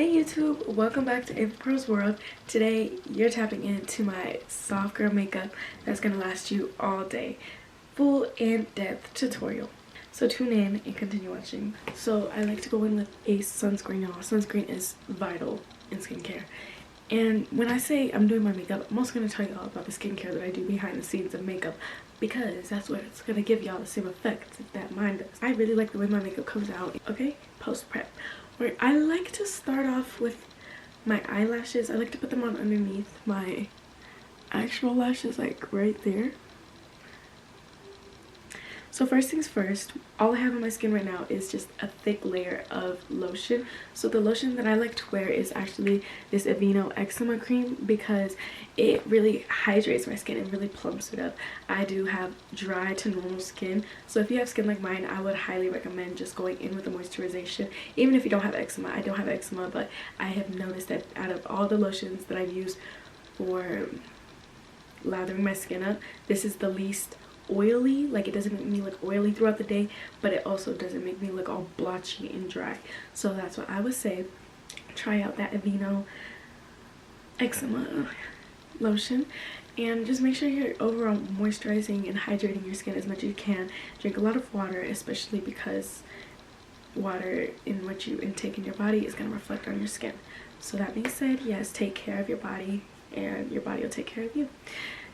Hey YouTube, welcome back to April Pearl's World. Today you're tapping into my soft girl makeup that's gonna last you all day. Full in-depth tutorial. So tune in and continue watching. So I like to go in with a sunscreen, y'all. Sunscreen is vital in skincare. And when I say I'm doing my makeup, I'm also gonna tell y'all about the skincare that I do behind the scenes of makeup, because that's what it's gonna give y'all the same effect that mine does. I really like the way my makeup comes out. Okay, post prep. Where I like to start off with my eyelashes. I like to put them on underneath my actual lashes, like right there. So first things first, all I have on my skin right now is just a thick layer of lotion. So the lotion that I like to wear is actually this Aveeno eczema cream, because it really hydrates my skin and really plumps it up. I do have dry to normal skin, so if you have skin like mine, I would highly recommend just going in with the moisturization. Even if you don't have eczema. I don't have eczema, but I have noticed that out of all the lotions that I've used for lathering my skin up, this is the least oily. Like, it doesn't make me look oily throughout the day, but it also doesn't make me look all blotchy and dry. So that's what I would say. Try out that Aveeno eczema lotion, and just make sure you're overall moisturizing and hydrating your skin as much as you can. Drink a lot of water, especially because water in what you intake in your body is going to reflect on your skin. So that being said, yes, take care of your body and your body will take care of you.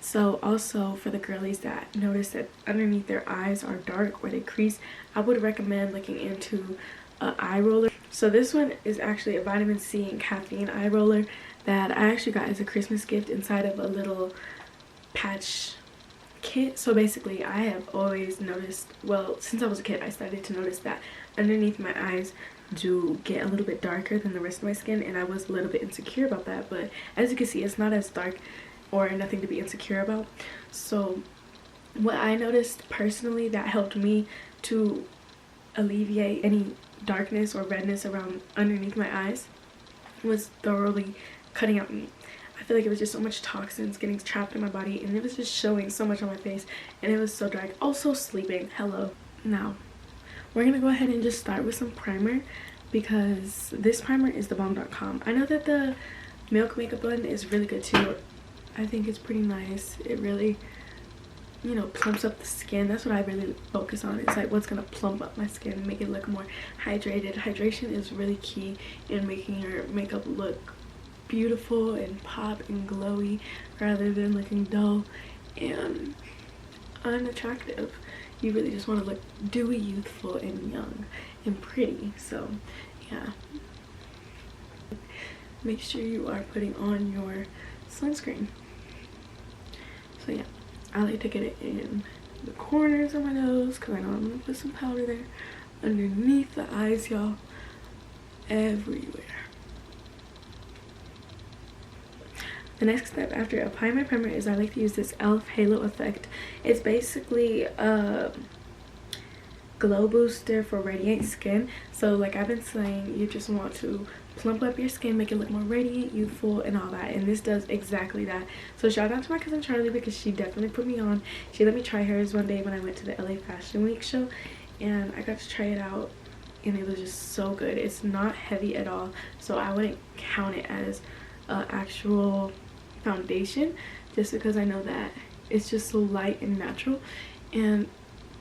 So also for the girlies that notice that underneath their eyes are dark or they crease, I would recommend looking into an eye roller. So this one is actually a vitamin C and caffeine eye roller that I actually got as a Christmas gift inside of a little patch kit. So basically I have always noticed, well, since I was a kid, I started to notice that underneath my eyes do get a little bit darker than the rest of my skin, and I was a little bit insecure about that, but as you can see, it's not as dark or nothing to be insecure about. So what I noticed personally that helped me to alleviate any darkness or redness around underneath my eyes was thoroughly cutting out meat. I feel like it was just so much toxins getting trapped in my body, and it was just showing so much on my face, and it was so dry. Also sleeping. Hello. Now we're gonna go ahead and just start with some primer, because this primer is thebomb.com. I know that the Milk Makeup blend is really good too. I think it's pretty nice. It really, you know, plumps up the skin. That's what I really focus on. It's like what's gonna plump up my skin and make it look more hydrated. Hydration is really key in making your makeup look beautiful and pop and glowy, rather than looking dull and unattractive. You really just want to look dewy, youthful, and young and pretty. So yeah, make sure you are putting on your sunscreen. So yeah, I like to get it in the corners of my nose, because I know I'm gonna put some powder there, underneath the eyes, y'all, everywhere. The next step after applying my primer is I like to use this e.l.f. Halo Effect. It's basically a glow booster for radiant skin. So like I've been saying, you just want to plump up your skin, make it look more radiant, youthful, and all that, and this does exactly that. So shout out to my cousin Charlie, because she definitely put me on. She let me try hers one day when I went to the LA Fashion Week show, and I got to try it out, and it was just so good. It's not heavy at all, so I wouldn't count it as actual foundation, just because I know that it's just so light and natural. And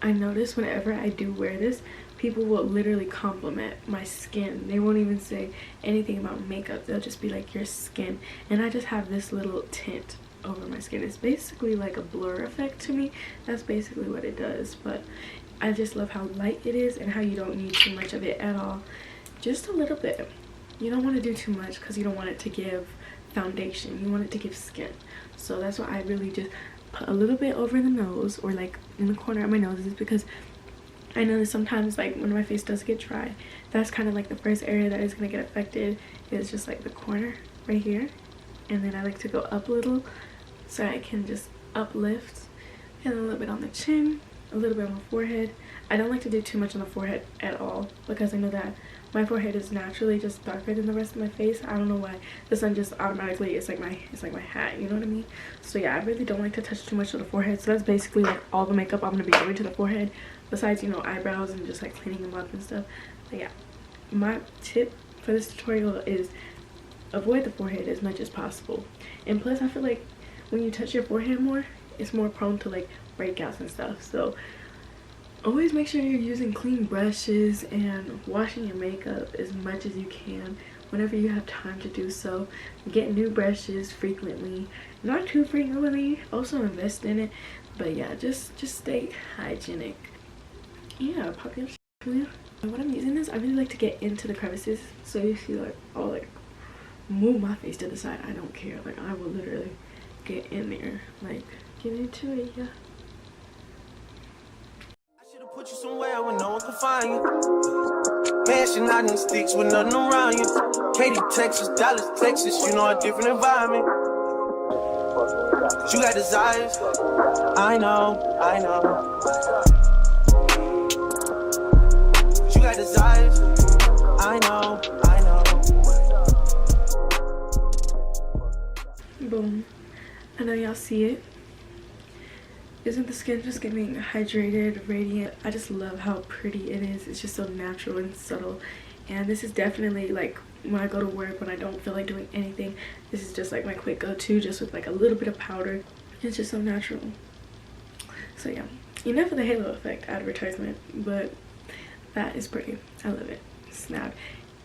I notice whenever I do wear this, people will literally compliment my skin. They won't even say anything about makeup. They'll just be like, your skin. And I just have this little tint over my skin. It's basically like a blur effect to me. That's basically what it does. But I just love how light it is and how you don't need too much of it at all. Just a little bit. You don't want to do too much, because you don't want it to give foundation. You want it to give skin. So that's why I really just put a little bit over the nose, or like in the corner of my nose, is because I know that sometimes, like when my face does get dry, that's kind of like the first area that is going to get affected, is just like the corner right here. And then I like to go up a little so I can just uplift, and a little bit on the chin, a little bit on the forehead. I don't like to do too much on the forehead at all, because I know that my forehead is naturally just darker than the rest of my face. I don't know why. The sun just automatically, it's like my hat, you know what I mean? So yeah, I really don't like to touch too much of the forehead. So that's basically like all the makeup I'm gonna be doing to the forehead, besides, you know, eyebrows and just like cleaning them up and stuff. But yeah, my tip for for this tutorial is avoid the forehead as much as possible. And plus I feel like when you touch your forehead more, it's more prone to like breakouts and stuff. So always make sure you're using clean brushes and washing your makeup as much as you can whenever you have time to do so. Get new brushes frequently, not too frequently, also invest in it, but yeah, just stay hygienic. Yeah, popular. What I'm using is I really like to get into the crevices, so you see like I'll like move my face to the side. I don't care, like I will literally get in there, like get into it. Yeah, put you somewhere where no one can find you. Mansion out in the sticks with nothing around you. Katy, Texas, Dallas, Texas, you know, a different environment. You got desires, I know, I know. You got desires, I know, I know. Boom. I know y'all see it. Isn't the skin just getting hydrated, radiant? I just love how pretty it is. It's just so natural and subtle. And this is definitely like when I go to work, when I don't feel like doing anything, this is just like my quick go-to, just with like a little bit of powder. It's just so natural. So yeah, enough of the halo effect advertisement, but that is pretty. I love it. Snap.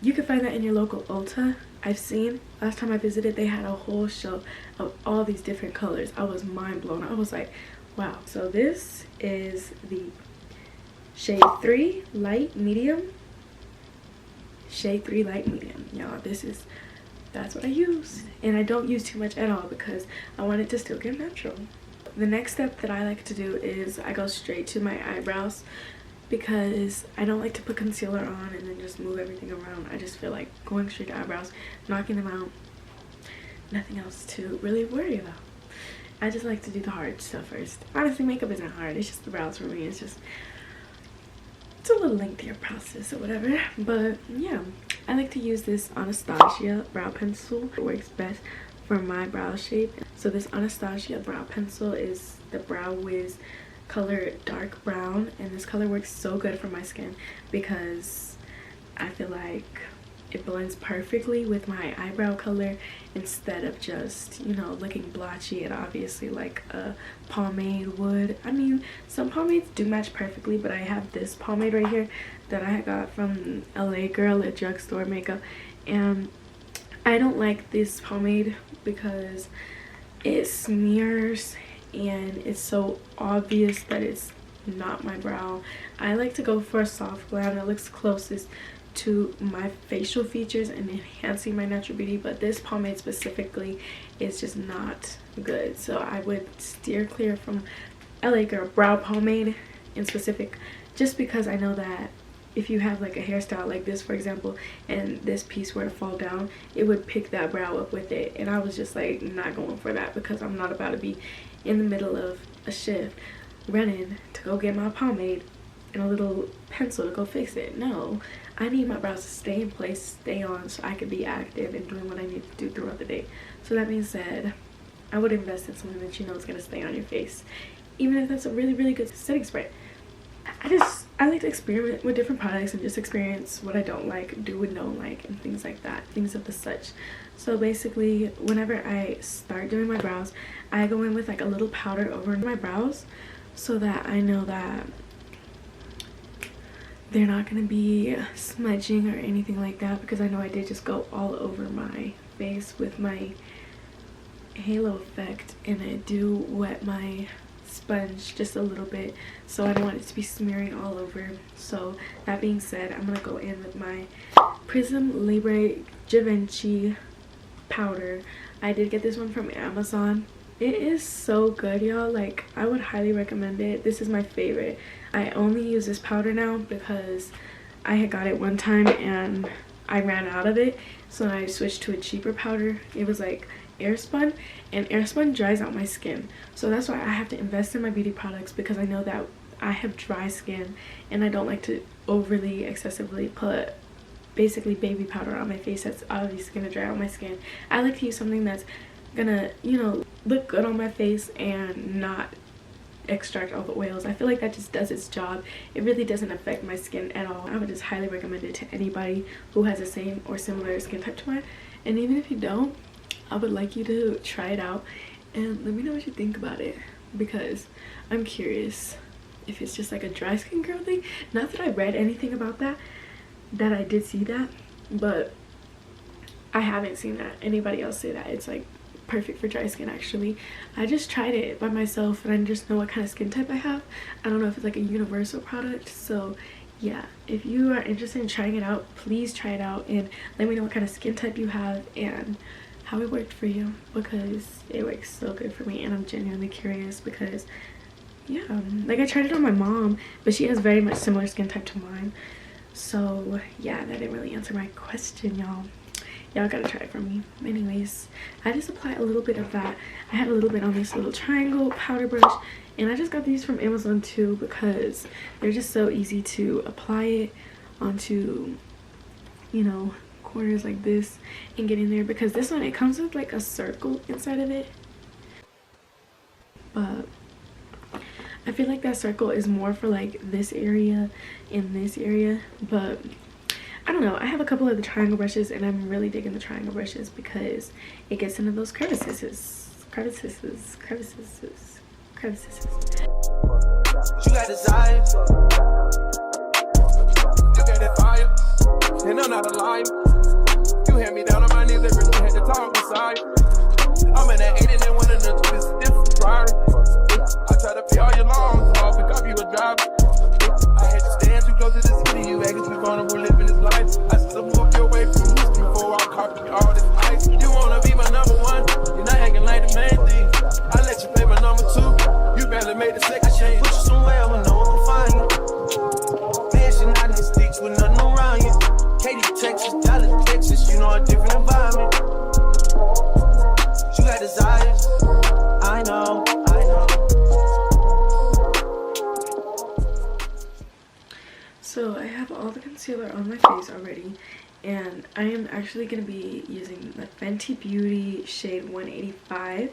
You can find that in your local Ulta. I've seen, last time I visited, they had a whole shelf of all these different colors. I was mind blown. I was like, wow. So this is the shade 3 light medium. Shade 3 light medium. Y'all, that's what I use. And I don't use too much at all because I want it to still get natural. The next step that I like to do is I go straight to my eyebrows, because I don't like to put concealer on and then just move everything around. I just feel like going straight to eyebrows, knocking them out, nothing else to really worry about. I just like to do the hard stuff first. Honestly, makeup isn't hard, it's just the brows for me. It's a little lengthier process or whatever. But yeah, I like to use this Anastasia brow pencil. It works best for my brow shape. So this Anastasia brow pencil is the Brow Wiz color dark brown, and this color works so good for my skin because I feel like it blends perfectly with my eyebrow color instead of just, you know, looking blotchy and obviously like a pomade would. I mean, some pomades do match perfectly, but I have this pomade right here that I got from LA Girl at drugstore makeup, and I don't like this pomade because it smears and it's so obvious that it's not my brow. I like to go for a soft glam that looks closest to my facial features and enhancing my natural beauty, but this pomade specifically is just not good. So I would steer clear from LA Girl brow pomade in specific, just because I know that if you have like a hairstyle like this, for example, and this piece were to fall down, it would pick that brow up with it, and I was just like not going for that because I'm not about to be in the middle of a shift running to go get my pomade and a little pencil to go fix it. No, I need my brows to stay in place, stay on, so I can be active and doing what I need to do throughout the day. So that being said, I would invest in something that you know is going to stay on your face, even if that's a really good setting spray. I like to experiment with different products and just experience what I don't like, do and don't like, and things like that, things of the such. So basically, whenever I start doing my brows, I go in with like a little powder over my brows so that I know that they're not going to be smudging or anything like that, because I know I did just go all over my face with my halo effect, and I do wet my sponge just a little bit, so I don't want it to be smearing all over. So that being said, I'm gonna go in with my Prism Libre Givenchy powder. I did get this one from Amazon. It is so good, y'all. Like, I would highly recommend it. This is my favorite. I only use this powder now because I had got it one time and I ran out of it, so I switched to a cheaper powder. It was like Airspun, and Airspun dries out my skin, so that's why I have to invest in my beauty products, because I know that I have dry skin and I don't like to overly excessively put basically baby powder on my face that's obviously gonna dry out my skin. I like to use something that's gonna, you know, look good on my face and not extract all the oils. I feel like that just does its job. It really doesn't affect my skin at all. I would just highly recommend it to anybody who has the same or similar skin type to mine. And even if you don't, I would like you to try it out and let me know what you think about it, because I'm curious if it's just like a dry skin girl thing. Not that I read anything about that I did see that, but I haven't seen that anybody else say that it's like perfect for dry skin. Actually, I just tried it by myself and I just know what kind of skin type I have. I don't know if it's like a universal product. So yeah, if you are interested in trying it out, please try it out and let me know what kind of skin type you have and how it worked for you, because it works so good for me and I'm genuinely curious. Because yeah, like I tried it on my mom, but she has very much similar skin type to mine. So yeah, that didn't really answer my question, y'all. Y'all gotta try it for me. Anyways, I just apply a little bit of that. I had a little bit on this little triangle powder brush, and I just got these from Amazon too, because they're just so easy to apply it onto, you know, corners like this and get in there. Because this one, it comes with like a circle inside of it, but I feel like that circle is more for like this area and this area. But I don't know, I have a couple of the triangle brushes and I'm really digging the triangle brushes because it gets into those crevices. You got desire, you got that fire, and I'm not a liar. You had me down on my knees every day, had to talk beside. I'm in that 80 and one of the twist different priority. I try to pay all your loans, so I'll pick up you a driver. I had to stand too close to the city, you acting too vulnerable living this life. I still move up your way from history before I copy all this ice. You wanna be my number one, you're not acting like the main thing. I let you play my number two, you barely made the second change. Put you somewhere where no one can find you. Mansion out in the sticks with nothing around you. Katy, Texas, Dallas, Texas, you know a different environment. You got desires, I know. So I have all the concealer on my face already, and I am actually going to be using the Fenty Beauty shade 185.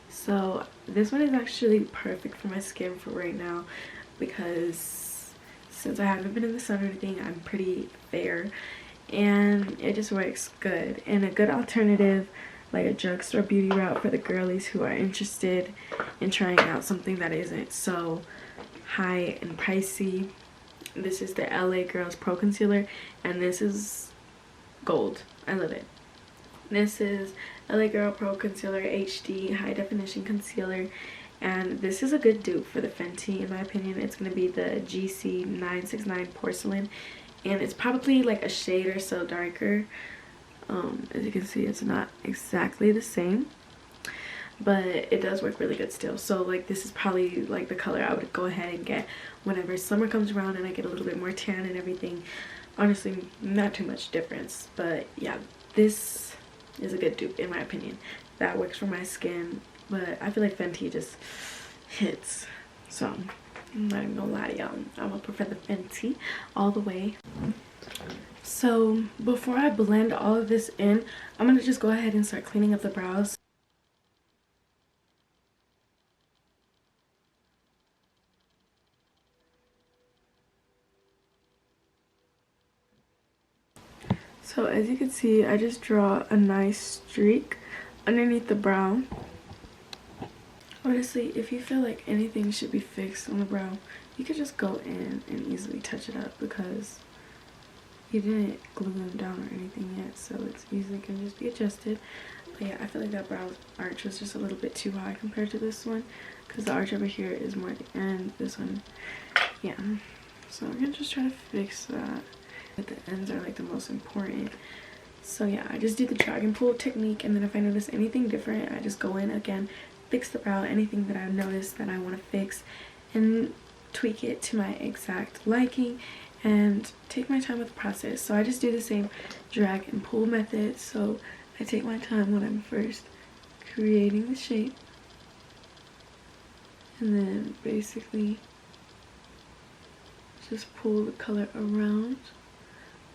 So this one is actually perfect for my skin for right now, because since I haven't been in the sun or anything, I'm pretty fair and it just works good, and a good alternative, like a drugstore beauty route for the girlies who are interested in trying out something that isn't so high and pricey. This is the LA Girls Pro Concealer, and this is gold. I love it. This is LA Girl Pro Concealer HD High Definition Concealer, and this is a good dupe for the Fenty in my opinion. It's going to be the GC 969 Porcelain, and it's probably like a shade or so darker. As you can see, it's not exactly the same, but it does work really good still. So like this is probably like the color I would go ahead and get whenever summer comes around and I get a little bit more tan and everything. Honestly, not too much difference, but yeah, this is a good dupe in my opinion. That works for my skin, but I feel like Fenty just hits. So I'm not even gonna lie to y'all, I'm gonna prefer the Fenty all the way. So before I blend all of this in, I'm gonna just go ahead and start cleaning up the brows. So as you can see, I just draw a nice streak underneath the brow. Honestly, if you feel like anything should be fixed on the brow, you could just go in and easily touch it up, because you didn't glue them down or anything yet, so it's easily can just be adjusted. But yeah, I feel like that brow arch was just a little bit too high compared to this one, because the arch over here is more at the end. This one, yeah. So I'm gonna just try to fix that. But the ends are like the most important. So yeah, I just do the drag and pull technique, and then if I notice anything different, I just go in again, fix the brow, anything that I notice that I want to fix, and tweak it to my exact liking, and take my time with the process. So I just do the same drag and pull method. So I take my time when I'm first creating the shape, and then basically just pull the color around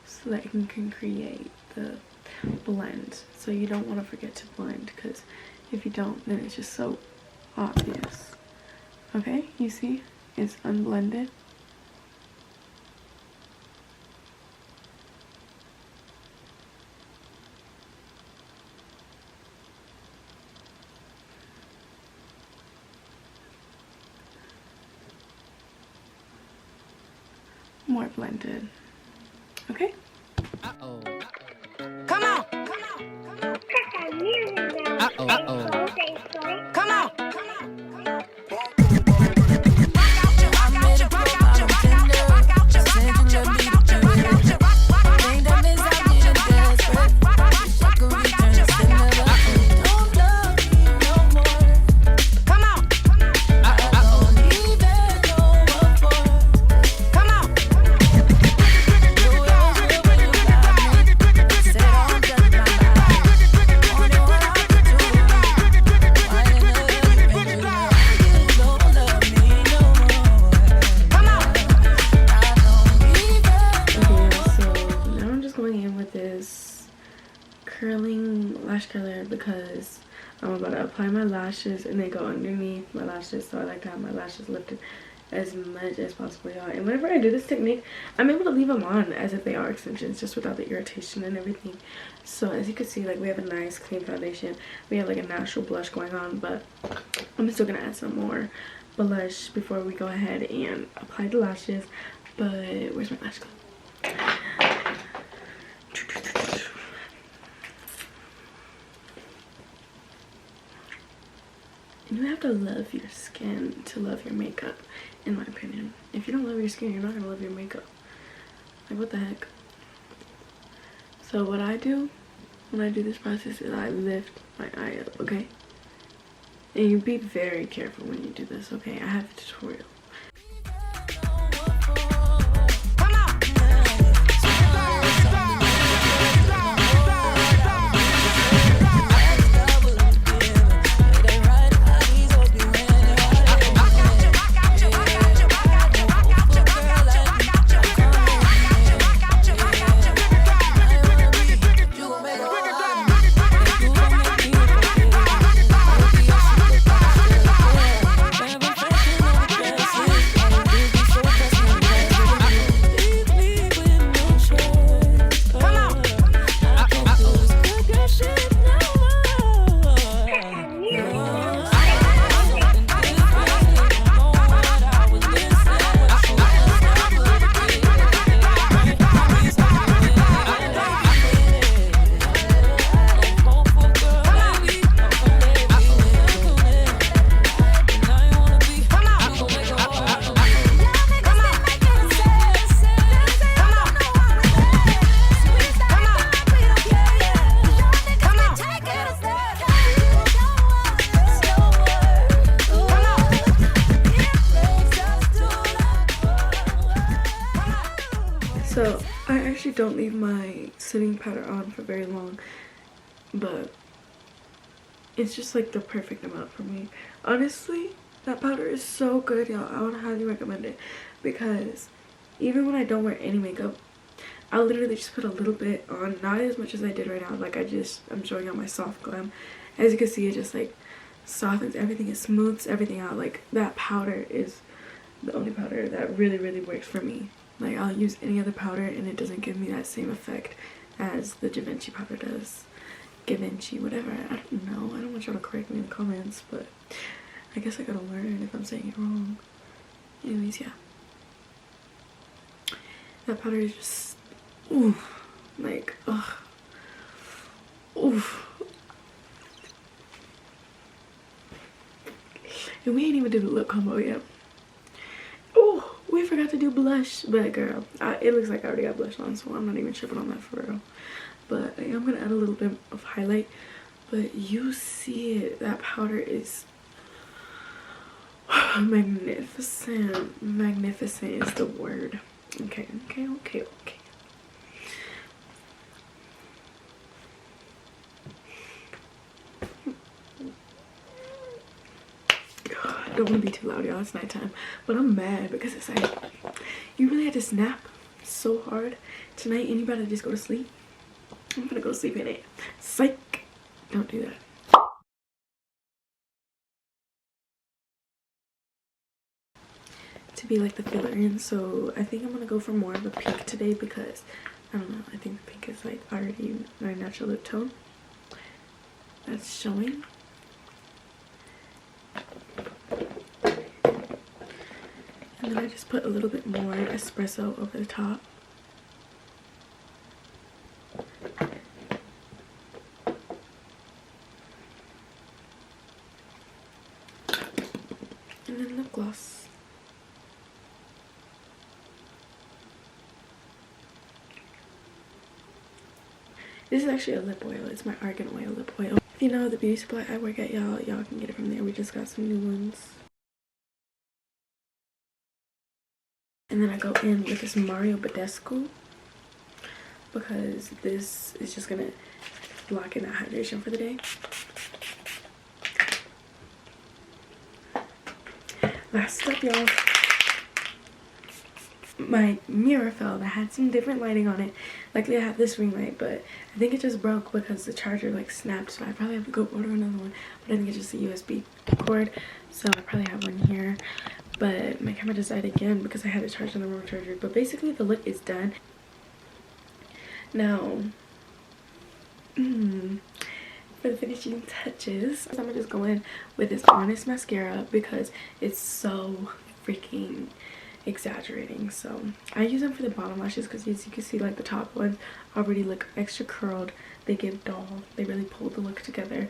so that you can create the blend. So you don't want to forget to blend, because if you don't, then it's just so obvious. Okay, you see, it's unblended. More blended. Okay. Uh-oh. Come on. Come on. Come on. Uh-oh. Come on. Curling lash curler because I'm about to apply my lashes and they go underneath my lashes, so I like to have my lashes lifted as much as possible, y'all. And whenever I do this technique, I'm able to leave them on as if they are extensions, just without the irritation and everything. So as you can see, like, we have a nice clean foundation, we have like a natural blush going on, but I'm still gonna add some more blush before we go ahead and apply the lashes. But where's my lash glue? You have to love your skin to love your makeup, in my opinion. If you don't love your skin, you're not gonna love your makeup. Like, what the heck? So what I do when I do this process is I lift my eye up, okay? And you be very careful when you do this, okay? I have a tutorial. So I actually don't leave my setting powder on for very long, but it's just like the perfect amount for me. Honestly, that powder is so good, y'all. I would highly recommend it because even when I don't wear any makeup, I literally just put a little bit on, not as much as I did right now. Like, I'm showing out my soft glam. As you can see, it just like softens everything, it smooths everything out. Like, that powder is the only powder that really works for me. Like, I'll use any other powder and it doesn't give me that same effect as the Givenchy powder does. Givenchy, whatever. I don't know. I don't want y'all to correct me in the comments, but I guess I gotta learn if I'm saying it wrong. Anyways, yeah. That powder is just, oof. Like, ugh. Oof. And we ain't even did the lip combo yet. Oh, we forgot to do blush, but girl, it looks like I already got blush on, so I'm not even tripping on that for real. But I'm gonna add a little bit of highlight, but you see it, that powder is magnificent. Magnificent is the word. Okay. I don't want to be too loud, y'all. It's nighttime, but I'm mad because it's like, you really had to snap so hard tonight and you better just go to sleep. I'm gonna go to sleep in it. Psych. Don't do that. to be like the filler in, so I think I'm gonna go for more of a pink today because I don't know, I think the pink is like already my natural lip tone. That's showing. And then I just put a little bit more espresso over the top. And then lip gloss. This is actually a lip oil. It's my argan oil lip oil. If you know the beauty supply I work at, y'all can get it from there. We just got some new ones. And then I go in with this Mario Badescu because this is just gonna lock in that hydration for the day. Last up, y'all. My mirror fell. I had some different lighting on it. Luckily I have this ring light, but I think it just broke because the charger like snapped, so I probably have to go order another one. But I think it's just a USB cord, so I probably have one here. But my camera just died again because I had it charged on the wrong charger. But basically the look is done. Now, for the finishing touches, I'm gonna just go in with this Honest mascara because it's so freaking exaggerating. So I use them for the bottom lashes because as you can see, like the top ones already look extra curled. They give doll. They really pull the look together.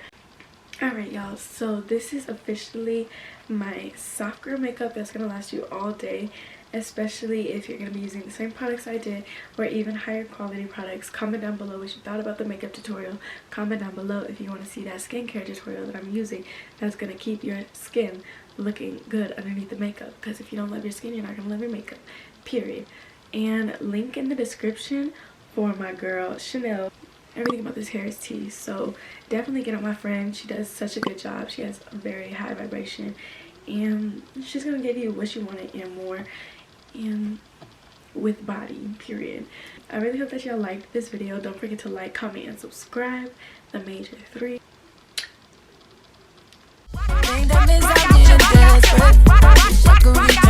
Alright, y'all, so this is officially my soft girl makeup that's gonna last you all day, especially if you're gonna be using the same products I did or even higher quality products. Comment down below what you thought about the makeup tutorial. Comment down below if you want to see that skincare tutorial that I'm using that's gonna keep your skin looking good underneath the makeup, because if you don't love your skin, you're not gonna love your makeup, period. And link in the description for my girl Chanel. Everything about this hair is tea, so definitely get on my friend. She does such a good job. She has a very high vibration and she's gonna give you what you wanted and more, and with body, period. I really hope that y'all liked this video. Don't forget to like, comment, and subscribe. The major 3. Think that means I need a desperate.